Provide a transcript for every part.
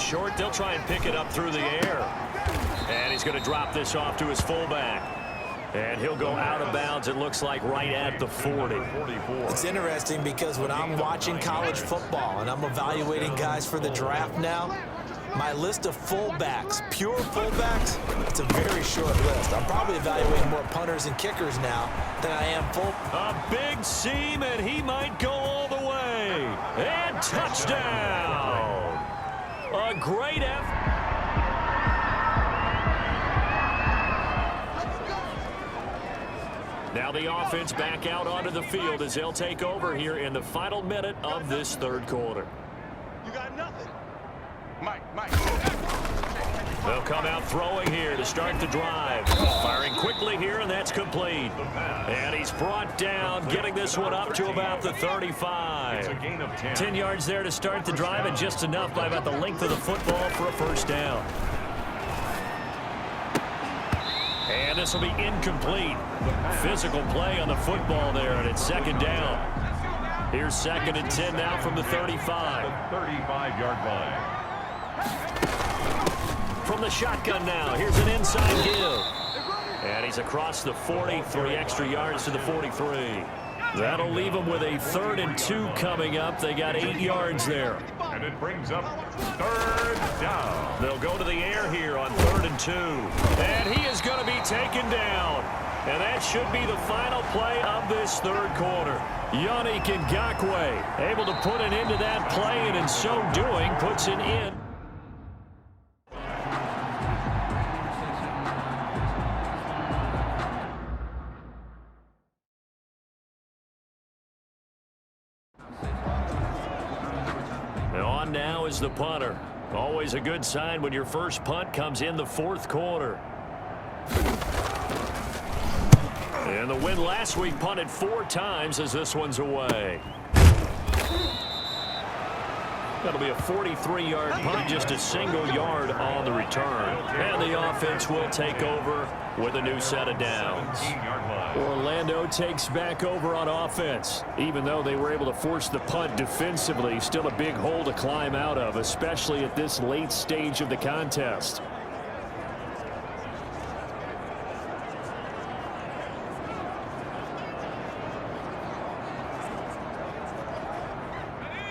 short. They'll try and pick it up through the air. And he's going to drop this off to his fullback. And he'll go out of bounds, it looks like, right at the 40. It's interesting because when I'm watching college football and I'm evaluating guys for the draft now, my list of fullbacks, pure fullbacks, it's a very short list. I'm probably evaluating more punters and kickers now than I am full. A big seam, and he might go all the way. And touchdown. A great effort. Now the offense back out onto the field as they'll take over here in the final minute of this third quarter. You got nothing. Mike. They'll come out throwing here to start the drive. Firing quickly here, and that's complete. And he's brought down, getting this one up to about the 35. It's a gain of 10. 10 yards there to start the drive, and just enough by about the length of the football for a first down. And this will be incomplete. Physical play on the football there, and it's second down. Here's 2nd and 10 now from the 35. The 35-yard line. From the shotgun now, here's an inside give. And he's across the 43 extra yards to the 43. That'll leave them with a 3rd and 2 coming up. They got 8 yards there. And it brings up 3rd down. They'll go to the air here on 3rd and 2. And he is going to be taken down. And that should be the final play of this third quarter. Yannick Ngakoue able to put an end to that play, and in so doing puts an end. On now is the punter. Always a good sign when your first punt comes in the fourth quarter. And the win last week punted 4 times as this one's away. That'll be a 43-yard punt, just a single yard on the return. And the offense will take over with a new set of downs. Orlando takes back over on offense. Even though they were able to force the punt defensively, still a big hole to climb out of, especially at this late stage of the contest.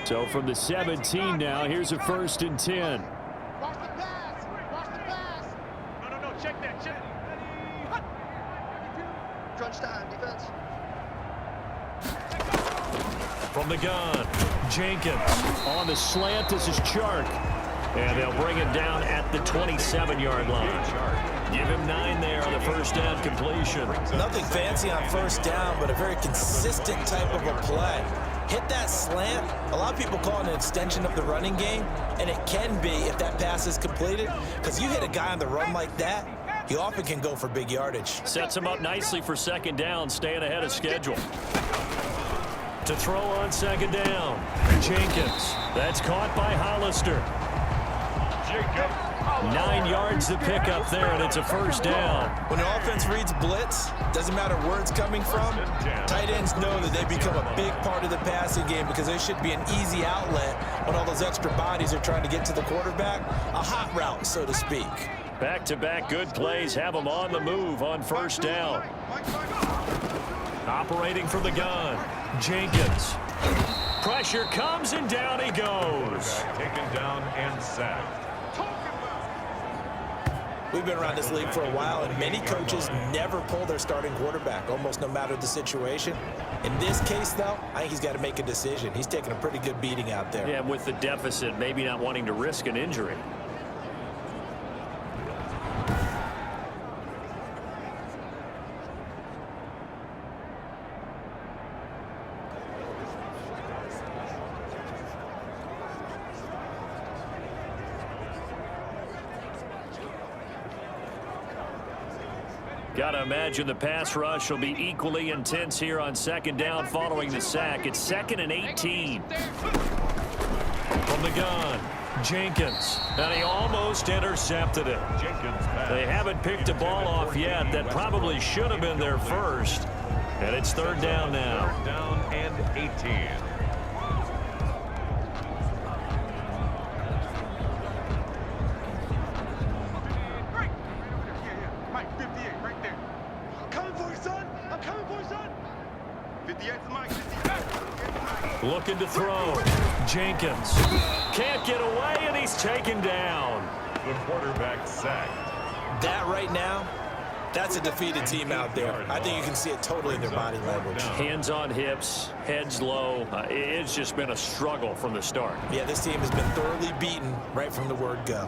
So from the 17 now, here's a 1st and 10. Watch the pass. Watch the pass. No. Check that. Crunch time, defense. From the gun, Jenkins on the slant. This is Chark. And they'll bring him down at the 27-yard line. Give him 9 there on the first down completion. Nothing fancy on first down, but a very consistent type of a play. Hit that slant. A lot of people call it an extension of the running game, and it can be if that pass is completed, because you hit a guy on the run like that, he often can go for big yardage. Sets him up nicely for second down, staying ahead of schedule. To throw on second down, Jenkins. That's caught by Hollister. 9 yards to pick up there, and it's a first down. When the offense reads blitz, doesn't matter where it's coming from, tight ends know that they become a big part of the passing game because they should be an easy outlet when all those extra bodies are trying to get to the quarterback. A hot route, so to speak. Back-to-back good plays have them on the move on first down. Operating from the gun, Jenkins. Pressure comes, and down he goes. Taken down and sacked. We've been around this league for a while, and many coaches never pull their starting quarterback, almost no matter the situation. In this case, though, I think he's got to make a decision. He's taking a pretty good beating out there. Yeah, with the deficit, maybe not wanting to risk an injury. Got to imagine the pass rush will be equally intense here on second down following the sack. It's 2nd and 18. From the gun, Jenkins. And he almost intercepted it. They haven't picked a ball off yet. That probably should have been their first. And it's 3rd down now. 3rd down and 18. Looking to throw. Jenkins can't get away, and he's taken down. The quarterback sacked. That right now, that's a defeated team out there. I think you can see it totally in their body language. Hands on hips, heads low. It's just been a struggle from the start. Yeah, this team has been thoroughly beaten right from the word go.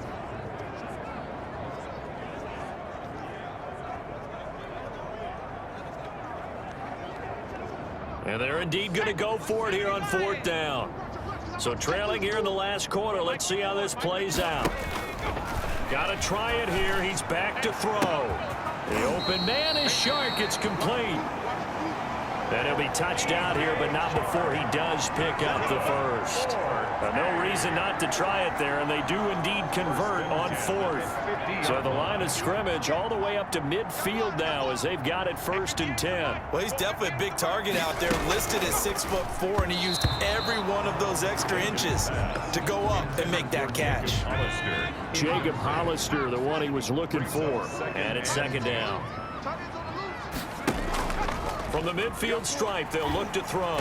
And they're indeed going to go for it here on 4th down. So trailing here in the last quarter. Let's see how this plays out. Got to try it here. He's back to throw. The open man is Shark. It's complete. And he'll be touched out here, but not before he does pick up the first. No reason not to try it there, and they do indeed convert on 4th. So the line of scrimmage all the way up to midfield now as they've got it 1st and 10. Well, he's definitely a big target out there, listed at 6'4", and he used every one of those extra inches to go up and make that catch. Jacob Hollister, the one he was looking for. And it's 2nd down. From the midfield stripe, they'll look to throw.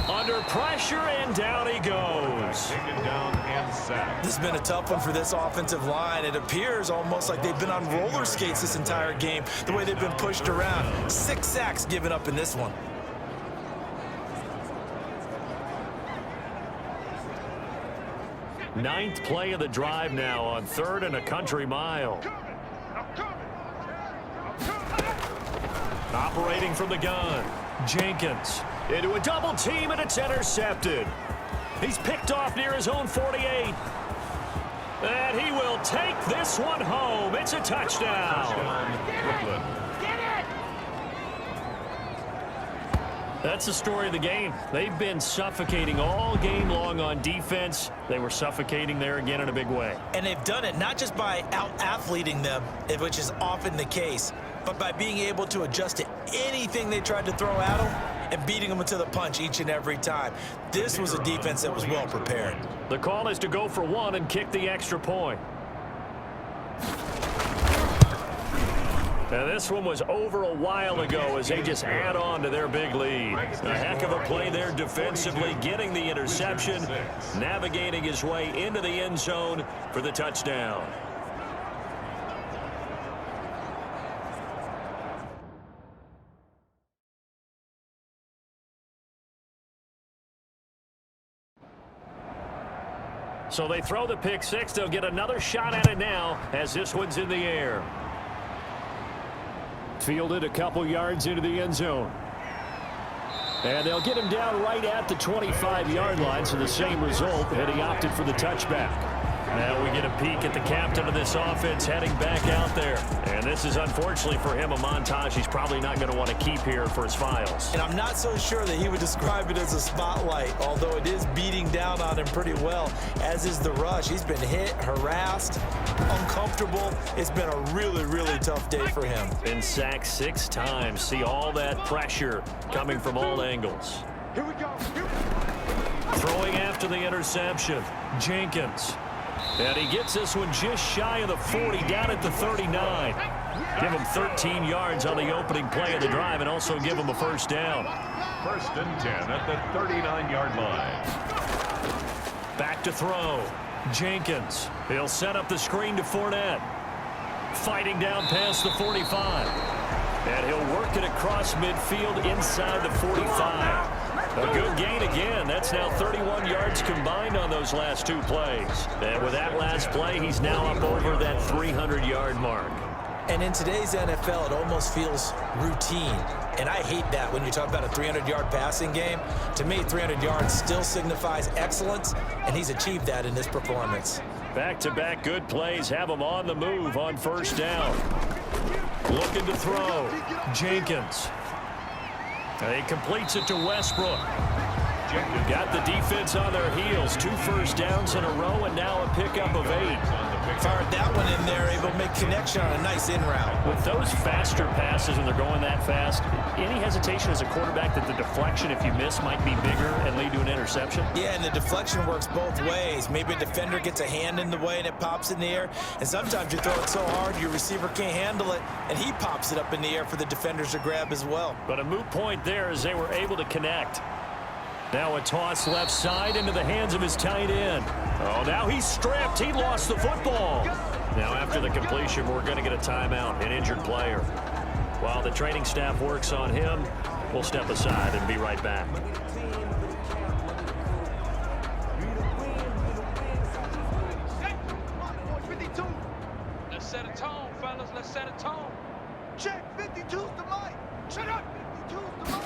Under pressure, and down he goes. Taken down and sacked. This has been a tough one for this offensive line. It appears almost like they've been on roller skates this entire game, the way they've been pushed around. 6 sacks given up in this one. Ninth play of the drive now on 3rd and a country mile. Operating from the gun. Jenkins into a double team, and it's intercepted. He's picked off near his own 48. And he will take this one home. It's a touchdown. Brooklyn. That's the story of the game. They've been suffocating all game long on defense. They were suffocating there again in a big way. And they've done it not just by out-athleting them, which is often the case, but by being able to adjust to anything they tried to throw at them and beating them to the punch each and every time. This was a defense that was well prepared. The call is to go for 1 and kick the extra point. Now this one was over a while ago as they just add on to their big lead. A heck of a play there defensively, getting the interception, navigating his way into the end zone for the touchdown. So they throw the pick 6. They'll get another shot at it now as this one's in the air. Fielded a couple yards into the end zone. And they'll get him down right at the 25-yard line, so the same result, and he opted for the touchback. Now we get a peek at the captain of this offense heading back out there. And this is, unfortunately for him, a montage he's probably not going to want to keep here for his files. And I'm not so sure that he would describe it as a spotlight, although it is beating down on him pretty well, as is the rush. He's been hit, harassed, uncomfortable. It's been a really, really tough day for him. Been sacked 6 times. See all that pressure coming from all angles. Here we go. Throwing after the interception, Jenkins. And he gets this one just shy of the 40, down at the 39. Give him 13 yards on the opening play of the drive and also give him a 1st down. 1st and 10 at the 39-yard line. Back to throw. Jenkins. He'll set up the screen to Fournette. Fighting down past the 45. And he'll work it across midfield inside the 45. A good gain again. That's now 31 yards combined on those last 2 plays. And with that last play, he's now up over that 300-yard mark. And in today's NFL, it almost feels routine. And I hate that when you talk about a 300-yard passing game. To me, 300 yards still signifies excellence, and he's achieved that in this performance. Back-to-back good plays have him on the move on 1st down. Looking to throw. Jenkins. And he completes it to Westbrook. Got the defense on their heels. 2 first downs in a row, and now a pickup of 8. Fired that one in there, able to make connection on a nice in route. With those faster passes and they're going that fast, any hesitation as a quarterback that the deflection, if you miss, might be bigger and lead to an interception? Yeah, and the deflection works both ways. Maybe a defender gets a hand in the way and it pops in the air, and sometimes you throw it so hard your receiver can't handle it, and he pops it up in the air for the defenders to grab as well. But a moot point there as they were able to connect. Now a toss left side into the hands of his tight end. Oh, now he's stripped. He lost the football. Now after the completion, we're going to get a timeout, an injured player. While the training staff works on him, we'll step aside and be right back. Let's set a tone, fellas. Let's set a tone. Check, 52's the mic. Shut up, 52's the mic.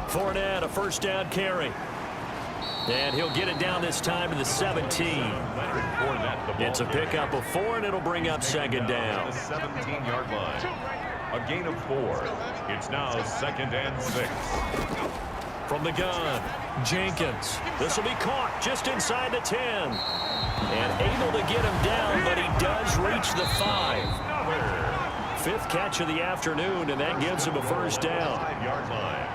Fournette, a first down carry. And he'll get it down this time to the 17. It's a pickup of 4, and it'll bring up second down. The 17-yard line. A gain of 4. It's now 2nd and 6. From the gun, Jenkins. This will be caught just inside the 10. And able to get him down, but he does reach the 5. 5th catch of the afternoon, and that gives him a first down. 5-yard line.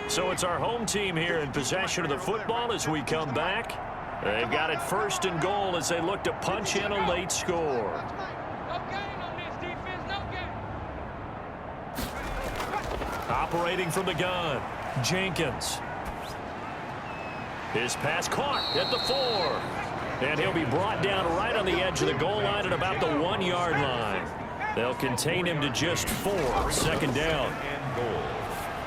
So it's our home team here in possession of the football as we come back. They've got it 1st and goal as they look to punch in a late score. No gain on this defense, no gain. Operating from the gun, Jenkins. His pass caught at the 4. And he'll be brought down right on the edge of the goal line at about the 1-yard line. They'll contain him to just 4. 2nd down. And goal.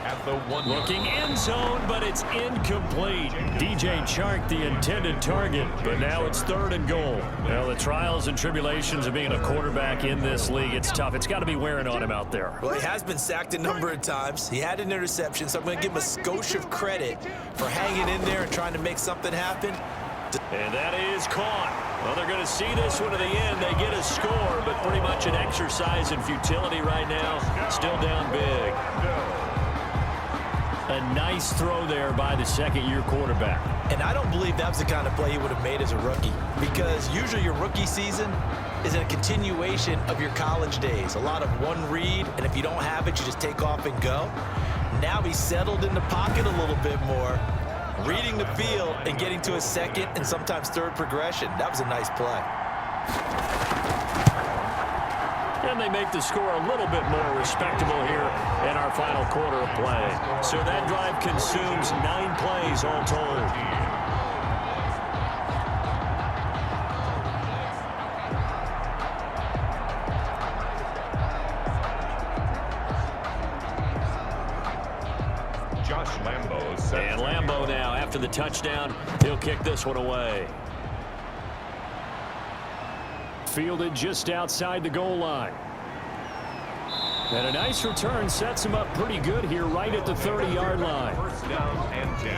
At the 1. Looking end zone, but it's incomplete. DJ Chark, the intended target, but now it's 3rd and goal. Well, the trials and tribulations of being a quarterback in this league, it's tough. It's got to be wearing on him out there. Well, he has been sacked a number of times. He had an interception, so I'm going to give him a skosh of credit for hanging in there and trying to make something happen. And that is caught. Well, they're going to see this one to the end. They get a score, but pretty much an exercise in futility right now. Still down big. A nice throw there by the 2nd-year quarterback. And I don't believe that was the kind of play he would have made as a rookie, because usually your rookie season is a continuation of your college days. A lot of one read, and if you don't have it, you just take off and go. Now he's settled in the pocket a little bit more, reading the field and getting to a 2nd and sometimes 3rd progression. That was a nice play. And they make the score a little bit more respectable here in our final quarter of play. So that drive consumes 9 plays all told. Josh Lambo set. And Lambo now, after the touchdown, he'll kick this one away. Fielded just outside the goal line. And a nice return sets him up pretty good here right at the 30-yard line. 1st down and 10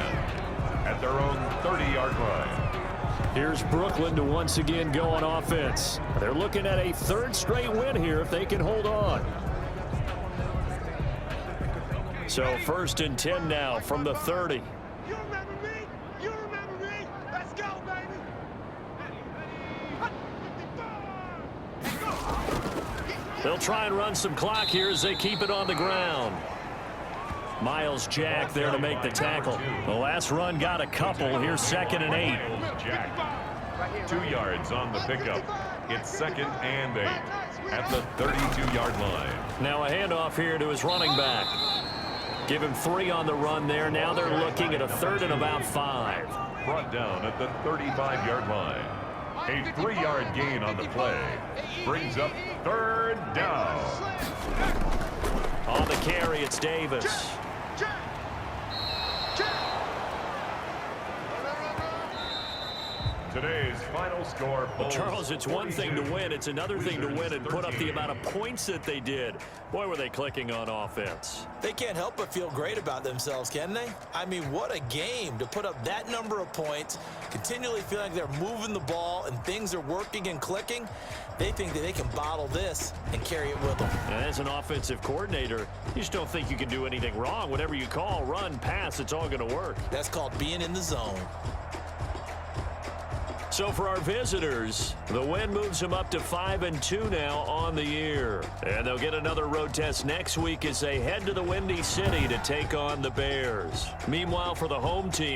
at their own 30-yard line. Here's Brooklyn to once again go on offense. They're looking at a 3rd straight win here if they can hold on. So 1st and 10 now from the 30. You remember me? You remember me? Let's go, baby. They'll try and run some clock here as they keep it on the ground. Miles Jack there to make the tackle. The last run got a couple. Here's 2nd and 8. Miles Jack. 2 yards on the pickup. It's 2nd and 8 at the 32-yard line. Now a handoff here to his running back. Give him 3 on the run there. Now they're looking at a 3rd and about 5. Brought down at the 35-yard line. A 3-yard gain on the play. Brings up 3rd down. On the carry, it's Davis. Today's final score. Well, Charles, it's one thing to win. It's another thing to win and put up the amount of points that they did. Boy, were they clicking on offense. They can't help but feel great about themselves, can they? I mean, what a game to put up that number of points, continually feeling like they're moving the ball and things are working and clicking. They think that they can bottle this and carry it with them. And as an offensive coordinator, you just don't think you can do anything wrong. Whatever you call, run, pass, it's all going to work. That's called being in the zone. So for our visitors, the win moves them up to 5-2 now on the year. And they'll get another road test next week as they head to the Windy City to take on the Bears. Meanwhile, for the home team,